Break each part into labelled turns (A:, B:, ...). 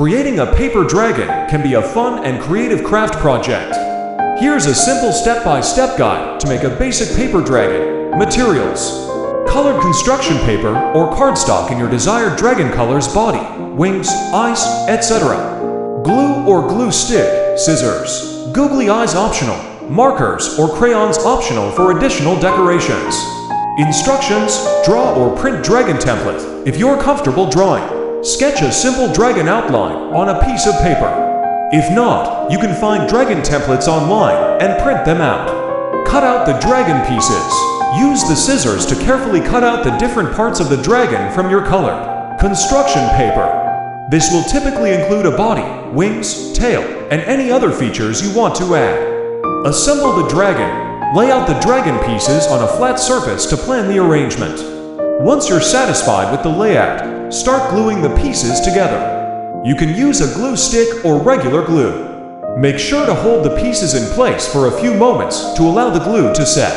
A: Creating a paper dragon can be a fun and creative craft project. Here's a simple step-by-step guide to make a basic paper dragon. Materials: colored construction paper or cardstock in your desired dragon color's body, wings, eyes, etc. Glue or glue stick, scissors, googly eyes optional, markers or crayons optional for additional decorations. Instructions: draw or print dragon template if you're comfortable drawing. Sketch a simple dragon outline on a piece of paper. If not, you can find dragon templates online and print them out. Cut out the dragon pieces. Use the scissors to carefully cut out the different parts of the dragon from your colored construction paper. This will typically include a body, wings, tail, and any other features you want to add. Assemble the dragon. Lay out the dragon pieces on a flat surface to plan the arrangement. Once you're satisfied with the layout, start gluing the pieces together. You can use a glue stick or regular glue. Make sure to hold the pieces in place for a few moments to allow the glue to set.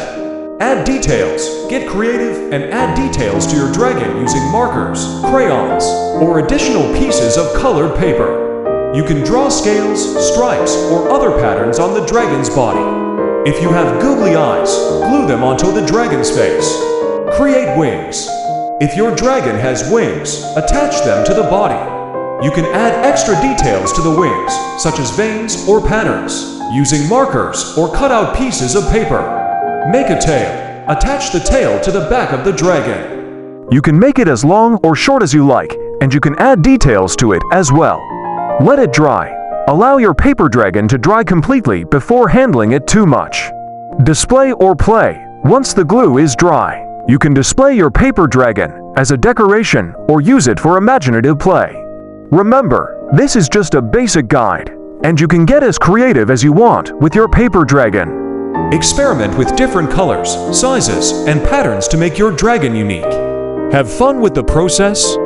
A: Add details. Get creative and add details to your dragon using markers, crayons, or additional pieces of colored paper. You can draw scales, stripes, or other patterns on the dragon's body. If you have googly eyes, glue them onto the dragon's face. Create wings. If your dragon has wings, attach them to the body. You can add extra details to the wings, such as veins or patterns, using markers or cut out pieces of paper. Make a tail. Attach the tail to the back of the dragon. You can make it as long or short as you like, and you can add details to it as well. Let it dry. Allow your paper dragon to dry completely before handling it too much. Display or play. Once the glue is dry, you can display your paper dragon as a decoration or use it for imaginative play. Remember, this is just a basic guide, and you can get as creative as you want with your paper dragon. Experiment with different colors, sizes, and patterns to make your dragon unique. Have fun with the process